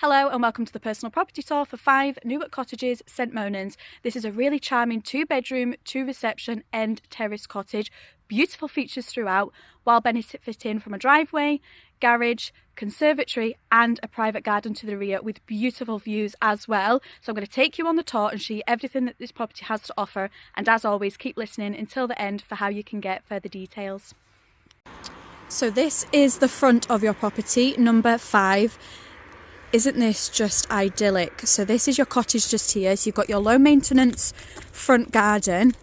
Hello and welcome to the personal property tour for 5 Newark cottages, St Monans. This is a really charming 2-bedroom, 2-reception end terrace cottage. Beautiful features throughout, while benefiting from a driveway, garage, conservatory and a private garden to the rear with beautiful views as well. So I'm going to take you on the tour and show you everything that this property has to offer, and as always keep listening until the end for how you can get further details. So this is the front of your property, number 5. Isn't this just idyllic? So this is your cottage just here. So you've got your low maintenance front garden,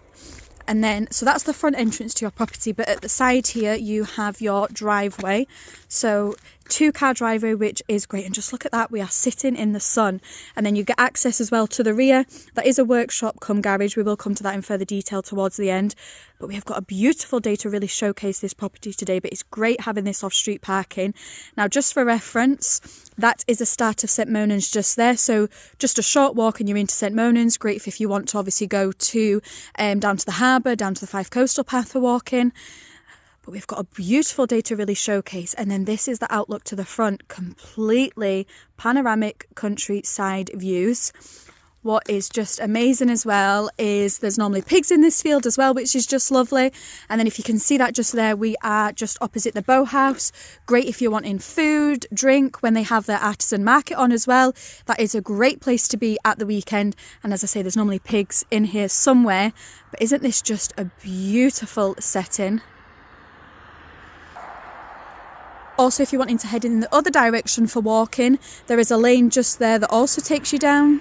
and then so that's the front entrance to your property, but at the side here you have your driveway. So 2-car driveway, which is great, and just look at that, we are sitting in the sun. And then you get access as well to the rear. That is a workshop cum garage. We will come to that in further detail towards the end, but we have got a beautiful day to really showcase this property today. But it's great having this off-street parking. Now just for reference, that is the start of St Monans just there, so just a short walk and you're into St Monans. Great if you want to obviously go to down to the Harbour, down to the Fife Coastal Path for walking. But we've got a beautiful day to really showcase. And then this is the outlook to the front, completely panoramic countryside views. What is just amazing as well is there's normally pigs in this field as well, which is just lovely. And then if you can see that just there, we are just opposite the bow house. Great if you're wanting food, drink, when they have their artisan market on as well. That is a great place to be at the weekend. And as I say, there's normally pigs in here somewhere. But isn't this just a beautiful setting? Also, if you're wanting to head in the other direction for walking, there is a lane just there that also takes you down.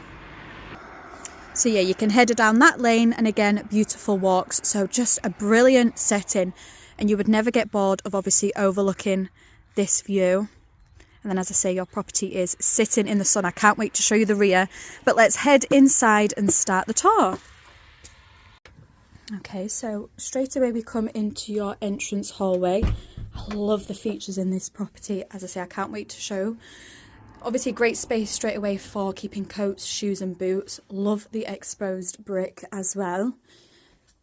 So yeah, you can head down that lane, and again, beautiful walks. So just a brilliant setting, and you would never get bored of obviously overlooking this view. And then as I say, your property is sitting in the sun. I can't wait to show you the rear, but let's head inside and start the tour. Okay, so straight away we come into your entrance hallway. I love the features in this property. As I say, I can't wait to show. Obviously great space straight away for keeping coats, shoes and boots. Love the exposed brick as well.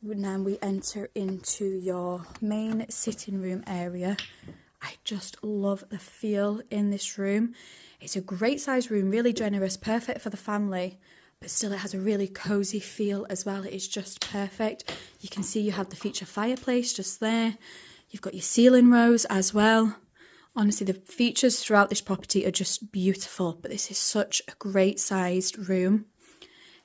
Now we enter into your main sitting room area. I just love the feel in this room. It's a great size room, really generous, perfect for the family, but still it has a really cozy feel as well. It is just perfect. You can see you have the feature fireplace just there. You've got your ceiling rose as well. Honestly, the features throughout this property are just beautiful, but this is such a great sized room.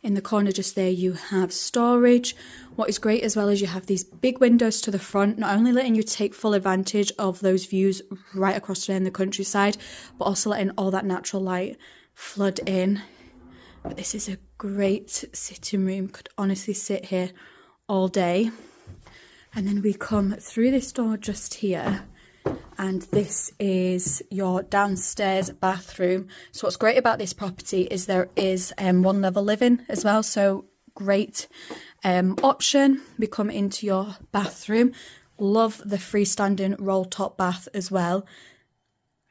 In the corner just there you have storage. What is great as well is you have these big windows to the front, not only letting you take full advantage of those views right across there in the countryside, but also letting all that natural light flood in. But this is a great sitting room. Could honestly sit here all day. And then we come through this door just here, and this is your downstairs bathroom. So what's great about this property is there is one level living as well, so great option. We come into your bathroom. Love the freestanding roll top bath as well.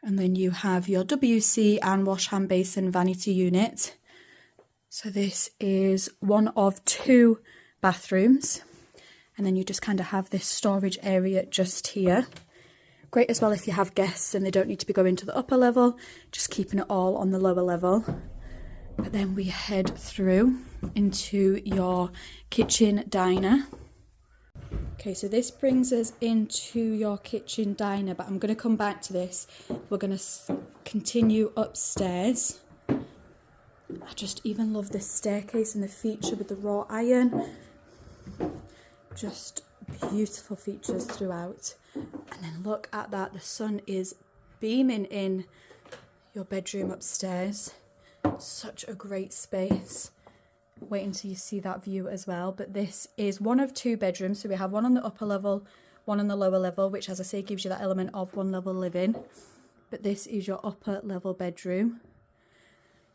And then you have your WC and wash hand basin vanity unit. So this is one of 2 bathrooms. And then you just kind of have this storage area just here. Great as well if you have guests and they don't need to be going to the upper level, just keeping it all on the lower level. But then we head through into your kitchen diner. Okay, so this brings us into your kitchen diner, but I'm going to come back to this. We're going to continue upstairs. I just even love this staircase and the feature with the wrought iron. Just beautiful features throughout. And then look at that, the sun is beaming in your bedroom upstairs. Such a great space. Wait until you see that view as well. But this is one of 2 bedrooms, so we have one on the upper level, one on the lower level, which as I say gives you that element of one level living. But this is your upper level bedroom.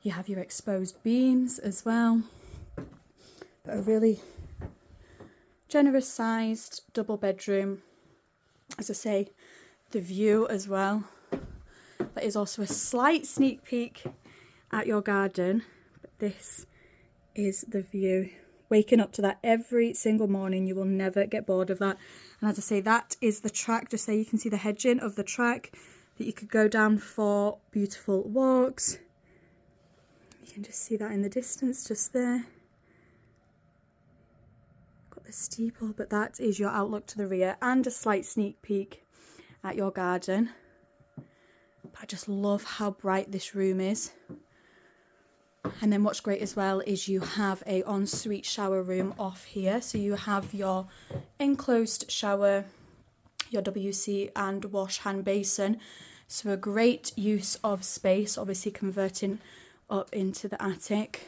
You have your exposed beams as well, but a really generous sized double bedroom. As I say, the view as well. That is also a slight sneak peek at your garden, but this is the view. Waking up to that every single morning, you will never get bored of that. And as I say, that is the track. Just there you can see the hedging of the track that you could go down for beautiful walks. You can just see that in the distance just there. Got the steeple, but that is your outlook to the rear and a slight sneak peek at your garden. But I just love how bright this room is. And then what's great as well is you have a ensuite shower room off here. So you have your enclosed shower, your WC and wash hand basin. So a great use of space, obviously converting up into the attic.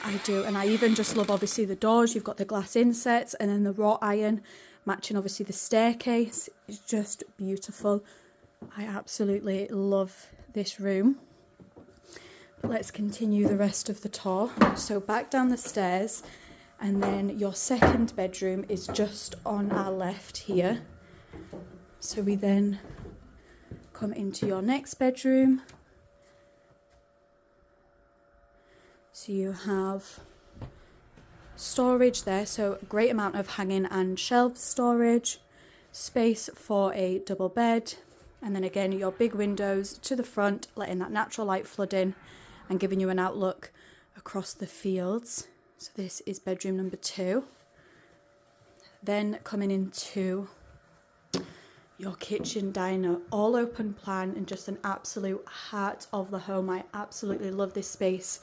I do, and I even just love obviously the doors. You've got the glass insets and then the wrought iron matching obviously the staircase. It's just beautiful. I absolutely love this room. But let's continue the rest of the tour. So back down the stairs, and then your second bedroom is just on our left here. So we then come into your next bedroom. So you have storage there, so a great amount of hanging and shelf storage, space for a double bed, and then again your big windows to the front, letting that natural light flood in and giving you an outlook across the fields. So this is bedroom number 2. Then coming into your kitchen diner, all open plan and just an absolute heart of the home. I absolutely love this space.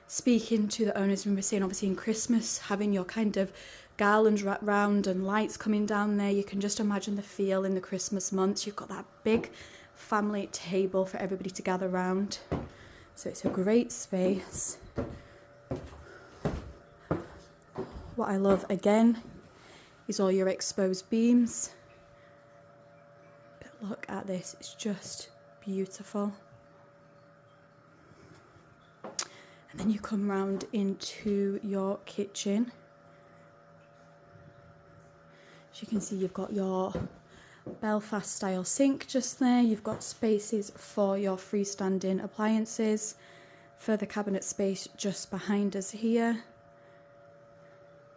Speaking to the owners, and we're seeing obviously in Christmas, having your kind of garlands wrapped round and lights coming down there, you can just imagine the feel in the Christmas months. You've got that big family table for everybody to gather round. So it's a great space. What I love again is all your exposed beams. But look at this, it's just beautiful. And then you come round into your kitchen. As you can see, you've got your Belfast style sink just there. You've got spaces for your freestanding appliances. Further cabinet space just behind us here.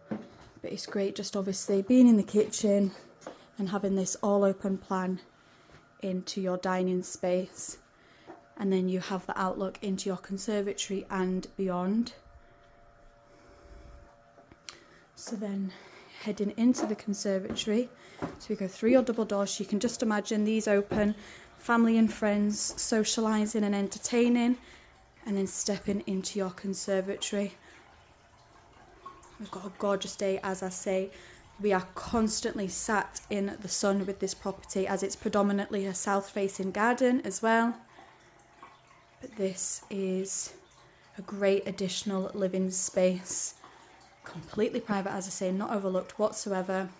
But it's great just obviously being in the kitchen and having this all open plan into your dining space. And then you have the outlook into your conservatory and beyond. So then heading into the conservatory, so we go through your double doors. So you can just imagine these open, family and friends socialising and entertaining, and then stepping into your conservatory. We've got a gorgeous day, as I say. We are constantly sat in the sun with this property, as it's predominantly a south-facing garden as well. But this is a great additional living space. Completely private, as I say, not overlooked whatsoever.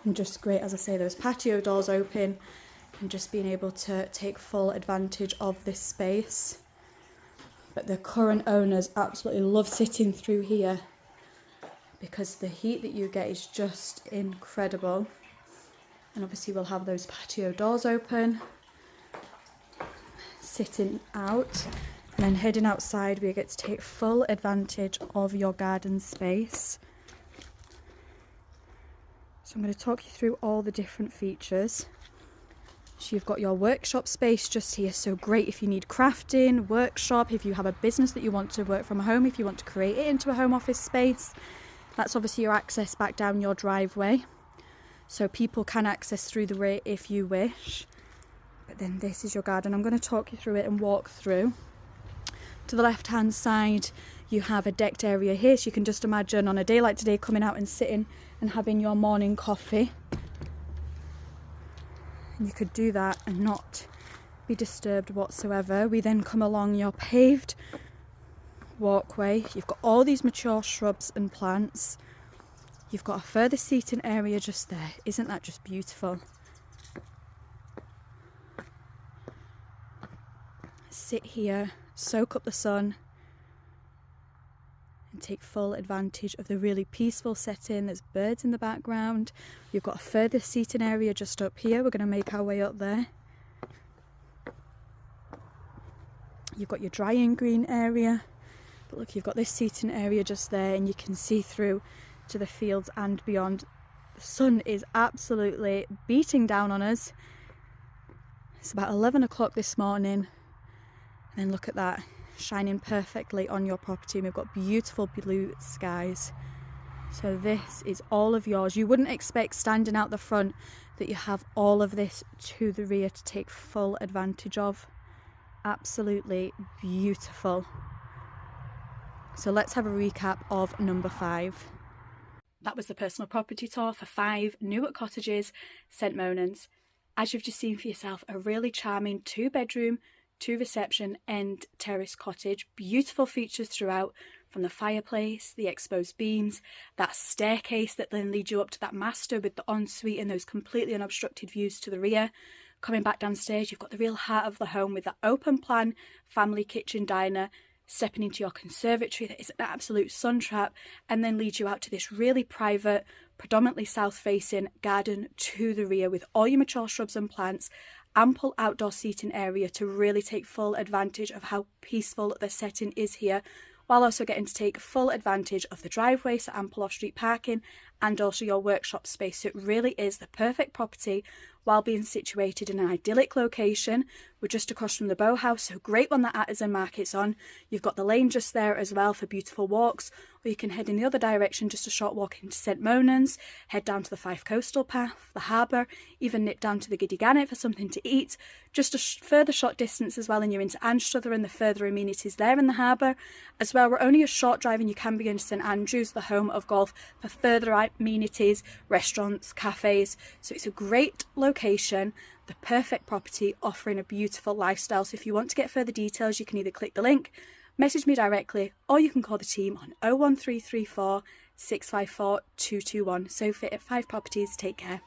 And just great, as I say, those patio doors open and just being able to take full advantage of this space. But the current owners absolutely love sitting through here because the heat that you get is just incredible. And obviously we'll have those patio doors open, sitting out. And then heading outside, we get to take full advantage of your garden space. So I'm going to talk you through all the different features. So you've got your workshop space just here. So great if you need crafting, workshop, if you have a business that you want to work from home, if you want to create it into a home office space. That's obviously your access back down your driveway. So people can access through the rear if you wish. But then this is your garden. I'm going to talk you through it and walk through. To the left hand side you have a decked area here, so you can just imagine on a day like today coming out and sitting and having your morning coffee. And you could do that and not be disturbed whatsoever. We then come along your paved walkway. You've got all these mature shrubs and plants. You've got a further seating area just there. Isn't that just beautiful? Sit here, soak up the sun and take full advantage of the really peaceful setting. There's birds in the background. You've got a further seating area just up here. We're going to make our way up there. You've got your drying green area. But look, you've got this seating area just there and you can see through to the fields and beyond. The sun is absolutely beating down on us. It's about 11 o'clock this morning. And then look at that, shining perfectly on your property. And we've got beautiful blue skies. So this is all of yours. You wouldn't expect standing out the front that you have all of this to the rear to take full advantage of. Absolutely beautiful. So let's have a recap of number 5. That was the personal property tour for 5 Newark cottages, St Monans. As you've just seen for yourself, a really charming 2-bedroom, 2-reception end terrace cottage. Beautiful features throughout, from the fireplace, the exposed beams, that staircase that then leads you up to that master with the ensuite and those completely unobstructed views to the rear. Coming back downstairs, you've got the real heart of the home with that open plan family kitchen diner, stepping into your conservatory that is an absolute sun trap, and then leads you out to this really private, predominantly south-facing garden to the rear with all your mature shrubs and plants, ample outdoor seating area to really take full advantage of how peaceful the setting is here, while also getting to take full advantage of the driveway, so ample off-street parking, and also your workshop space. So it really is the perfect property while being situated in an idyllic location. We're just across from the Bow House, so great when the artisan market's on. You've got the lane just there as well for beautiful walks, or you can head in the other direction, just a short walk into St Monans, head down to the Fife Coastal Path, the Harbour, even nip down to the Giddy Gannet for something to eat. Just a further short distance as well and you're into Anstruther and the further amenities there in the harbour. As well, we're only a short drive and you can be into St Andrews, the home of golf, for further amenities, restaurants, cafes. So it's a great location, the perfect property offering a beautiful lifestyle. So if you want to get further details, you can either click the link, message me directly, or you can call the team on 01334 654 221. Sophie at 5 Properties. Take care.